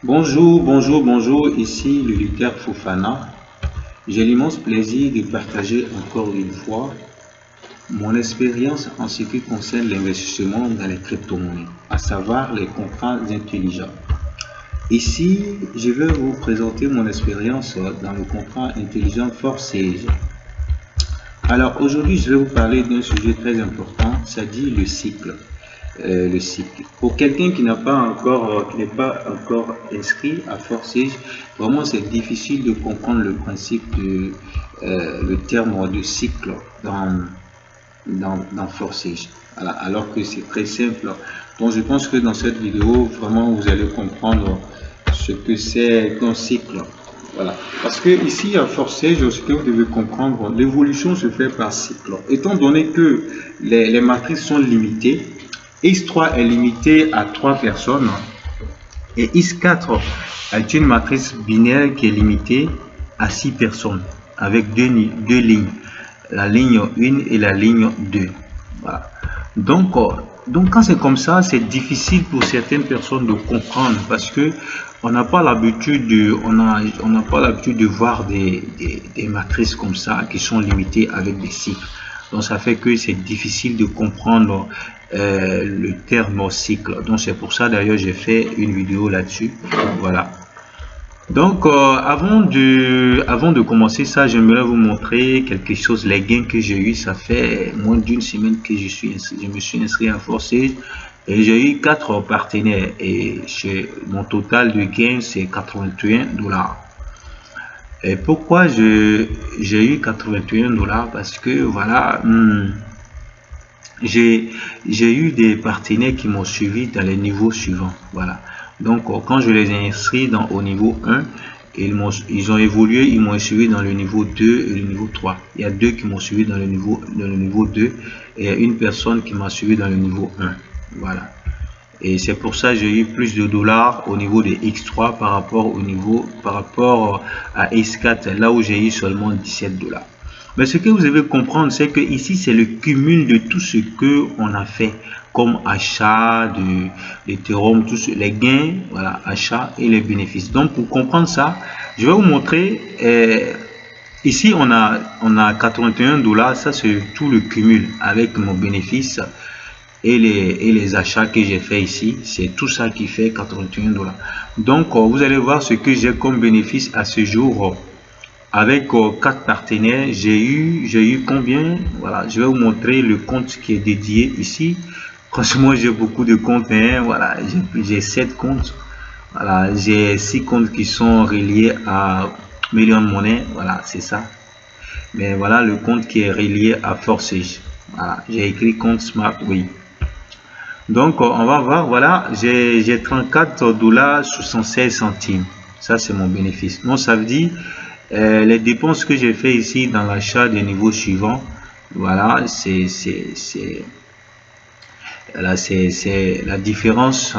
Bonjour, ici le leader Fofana. J'ai l'immense plaisir de partager encore une fois mon expérience en ce qui concerne l'investissement dans les crypto-monnaies, à savoir les contrats intelligents. Ici, je vais vous présenter mon expérience dans le contrat intelligent Forsage. Alors aujourd'hui, je vais vous parler d'un sujet très important, c'est-à-dire le cycle. Le cycle. Pour quelqu'un qui n'a pas encore, qui n'est pas encore inscrit à Forsage, vraiment c'est difficile de comprendre le principe de le terme de cycle dans Forsage. Voilà, alors que c'est très simple. Donc je pense que dans cette vidéo, vraiment vous allez comprendre ce que c'est qu'un cycle. Voilà. Parce que ici à Forsage, ce que vous devez comprendre, l'évolution se fait par cycle. Étant donné que les matrices sont limitées, X3 est limité à 3 personnes et X4 est une matrice binaire qui est limitée à 6 personnes avec deux lignes, la ligne 1 et la ligne 2. Voilà. Donc quand c'est comme ça, c'est difficile pour certaines personnes de comprendre parce que on n'a pas l'habitude de voir des matrices comme ça qui sont limitées avec des cycles. Donc ça fait que c'est difficile de comprendre le terme cycle. Donc c'est pour ça d'ailleurs j'ai fait une vidéo là-dessus. Voilà. Donc avant de commencer ça, j'aimerais vous montrer quelque chose. Les gains que j'ai eu, ça fait moins d'une semaine que je me suis inscrit à Forsage et j'ai eu 4 partenaires et mon total de gains c'est 81 $. Et pourquoi j'ai eu 81 $? Parce que voilà, j'ai eu des partenaires qui m'ont suivi dans les niveaux suivants. Voilà. Donc quand je les ai inscrits au niveau 1, ils ont évolué, ils m'ont suivi dans le niveau 2 et le niveau 3. Il y a deux qui m'ont suivi dans le niveau 2 et une personne qui m'a suivi dans le niveau 1. Voilà. Et c'est pour ça que j'ai eu plus de dollars au niveau de X3 par rapport à X4, là où j'ai eu seulement 17 $. Mais ce que vous devez comprendre, c'est que ici, c'est le cumul de tout ce que on a fait comme achat de l'Ethereum, tous les gains, voilà, achat et les bénéfices. Donc, pour comprendre ça, je vais vous montrer. Ici, on a 81 $. Ça, c'est tout le cumul avec mon bénéfice et les achats que j'ai fait ici. C'est tout ça qui fait 81 $. Donc, vous allez voir ce que j'ai comme bénéfice à ce jour. Avec 4 partenaires, j'ai eu combien? Voilà, je vais vous montrer le compte qui est dédié ici. Franchement, j'ai beaucoup de comptes, hein, voilà, j'ai 7 comptes. Voilà, j'ai 6 comptes qui sont reliés à Million Money, voilà, c'est ça. Mais voilà le compte qui est relié à Forsage. Voilà, j'ai écrit compte Smart, oui. Donc, on va voir, voilà, j'ai 34 $76. Ça, c'est mon bénéfice. Donc, ça veut dire les dépenses que j'ai fait ici dans l'achat des niveaux suivants, voilà, c'est la différence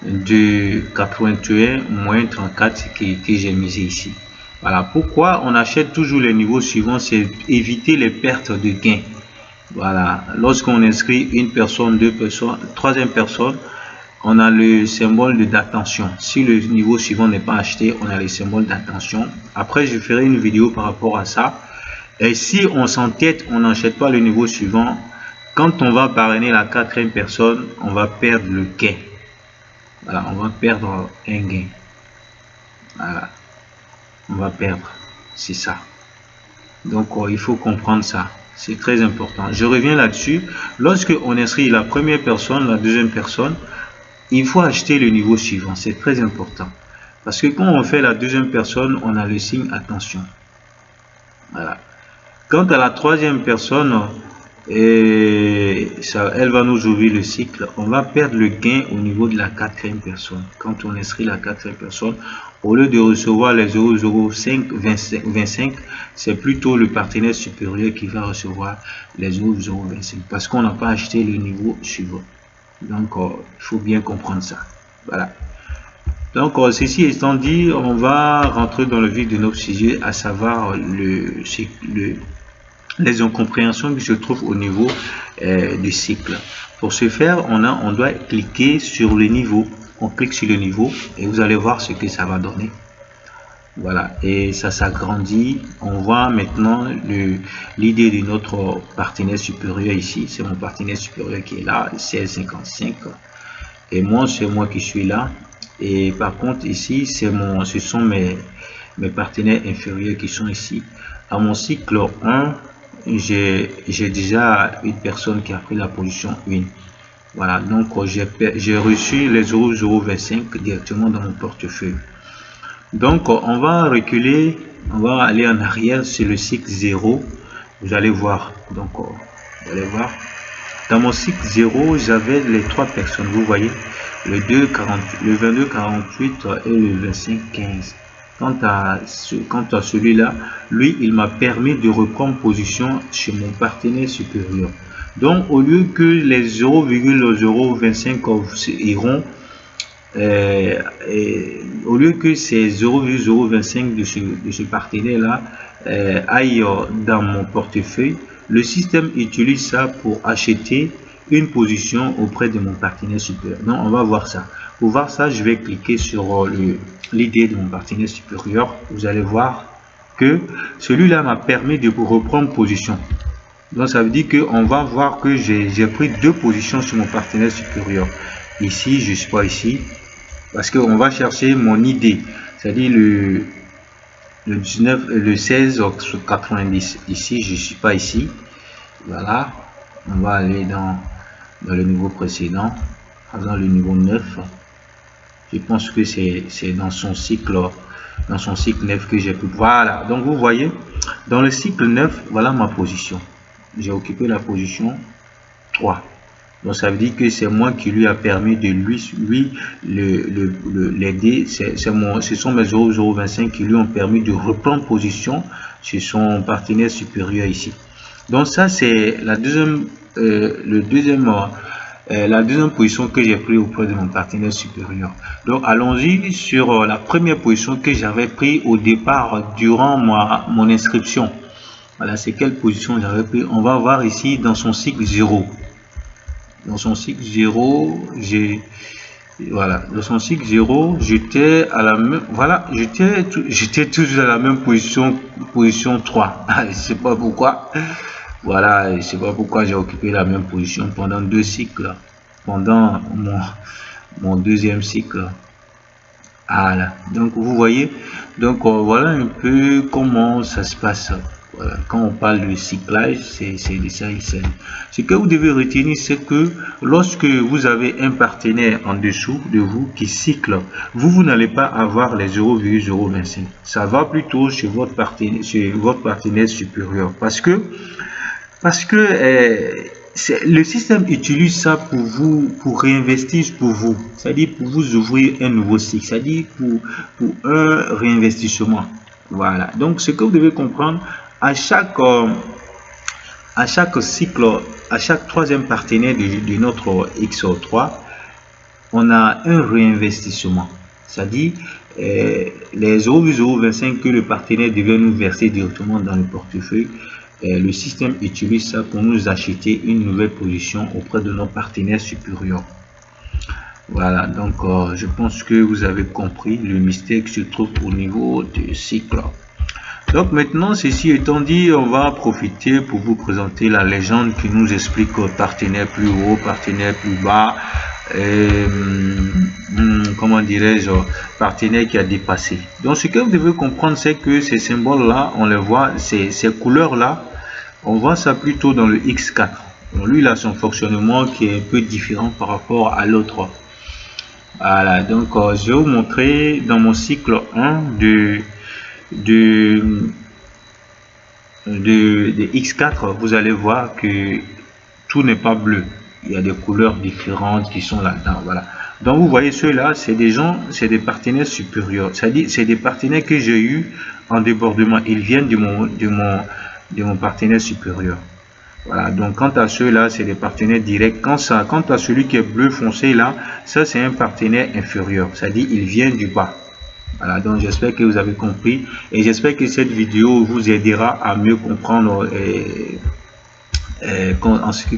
de 81 moins 34 que j'ai misé ici. Voilà pourquoi on achète toujours les niveaux suivants, c'est éviter les pertes de gains. Voilà, lorsqu'on inscrit une personne, deux personnes, troisième personne, on a le symbole d'attention. Si le niveau suivant n'est pas acheté, on a le symbole d'attention. Après, je ferai une vidéo par rapport à ça. Et si on s'entête, on n'achète pas le niveau suivant, quand on va parrainer la quatrième personne, on va perdre le gain. Voilà, on va perdre un gain. Voilà, on va perdre. C'est ça. Donc, il faut comprendre ça. C'est très important. Je reviens là-dessus. Lorsque on inscrit la première personne, la deuxième personne, il faut acheter le niveau suivant, c'est très important. Parce que quand on fait la deuxième personne, on a le signe attention. Voilà. Quant à la troisième personne, elle va nous ouvrir le cycle. On va perdre le gain au niveau de la quatrième personne. Quand on inscrit la quatrième personne, au lieu de recevoir les 0,025, c'est plutôt le partenaire supérieur qui va recevoir les 0,025 parce qu'on n'a pas acheté le niveau suivant. Donc, il faut bien comprendre ça. Voilà. Donc, ceci étant dit, on va rentrer dans le vif de notre sujet, à savoir les incompréhensions qui se trouvent au niveau du cycle. Pour ce faire, on doit cliquer sur le niveau. on clique sur le niveau et vous allez voir ce que ça va donner. Voilà, et ça s'agrandit. On voit maintenant l'idée de notre partenaire supérieur ici. C'est mon partenaire supérieur qui est là, 16,55. Et moi, c'est moi qui suis là. Et par contre, ici, ce sont mes partenaires inférieurs qui sont ici. À mon cycle 1, j'ai déjà une personne qui a pris la position 1. Voilà, donc j'ai reçu les 0,025 directement dans mon portefeuille. Donc on va reculer, on va aller en arrière sur le cycle 0. Vous allez voir, donc vous allez voir, dans mon cycle 0, j'avais les 3 personnes, vous voyez, le 22,48 et le 25,15. Quant à celui-là, lui, il m'a permis de reprendre position chez mon partenaire supérieur. Donc au lieu que les 0,025 iront, au lieu que ces 0,025 de ce partenaire là aillent dans mon portefeuille, le système utilise ça pour acheter une position auprès de mon partenaire supérieur. Donc on va voir ça. Pour voir ça, je vais cliquer sur l'idée de mon partenaire supérieur. Vous allez voir que celui-là m'a permis de reprendre position. Donc ça veut dire qu'on va voir que j'ai pris 2 positions sur mon partenaire supérieur. Ici, je ne suis pas ici. Parce qu'on va chercher mon idée, c'est-à-dire le 16,90. Ici, je ne suis pas ici. Voilà. On va aller dans le niveau précédent, dans le niveau 9. Je pense que c'est dans son cycle 9 que j'ai pu. Voilà. Donc, vous voyez, dans le cycle 9, voilà ma position. J'ai occupé la position 3. Donc ça veut dire que c'est moi qui lui a permis de l'aider. Ce sont mes 0,025 qui lui ont permis de reprendre position sur son partenaire supérieur ici. Donc ça c'est la deuxième position que j'ai pris auprès de mon partenaire supérieur. Donc allons-y sur la première position que j'avais pris au départ durant mon inscription. Voilà, c'est quelle position j'avais pris. On va voir ici dans son cycle 0. Dans son cycle 0, dans son cycle 0, j'étais à la même, voilà, j'étais toujours à la même position 3. Je sais pas pourquoi. Voilà, je sais pas pourquoi j'ai occupé la même position pendant 2 cycles, pendant mon deuxième cycle. Voilà, donc vous voyez, donc voilà un peu comment ça se passe. Voilà, quand on parle de cyclage, c'est de ça il s'agit. Ce que vous devez retenir, c'est que lorsque vous avez un partenaire en dessous de vous qui cycle, vous n'allez pas avoir les 0,025. Ça va plutôt chez votre partenaire supérieur. Parce que le système utilise ça pour vous, pour réinvestir pour vous. C'est-à-dire pour vous ouvrir un nouveau cycle. C'est-à-dire pour un réinvestissement. Voilà. Donc, ce que vous devez comprendre, à chaque cycle, à chaque troisième partenaire de notre X3, on a un réinvestissement. C'est-à-dire les 0,025 que le partenaire devait nous verser directement dans le portefeuille, le système utilise ça pour nous acheter une nouvelle position auprès de nos partenaires supérieurs. Voilà, donc je pense que vous avez compris le mystère qui se trouve au niveau du cycle. Donc maintenant, ceci étant dit, on va profiter pour vous présenter la légende qui nous explique partenaire plus haut, partenaire plus bas, comment dirais-je, partenaire qui a dépassé. Donc ce que vous devez comprendre, c'est que ces symboles-là, on les voit, ces couleurs-là, on voit ça plutôt dans le X4. Donc lui, il a son fonctionnement qui est un peu différent par rapport à l'autre. Voilà, donc je vais vous montrer dans mon cycle 1 de X4, vous allez voir que tout n'est pas bleu. Il y a des couleurs différentes qui sont là-dedans. Voilà. Donc vous voyez ceux-là, c'est des gens, c'est des partenaires supérieurs. C'est-à-dire, c'est des partenaires que j'ai eu en débordement. Ils viennent de mon partenaire supérieur. Voilà. Donc quant à ceux-là, c'est des partenaires directs. Quant à celui qui est bleu foncé là, ça c'est un partenaire inférieur. C'est-à-dire, il vient du bas. Voilà, donc j'espère que vous avez compris et j'espère que cette vidéo vous aidera à mieux comprendre en ce qui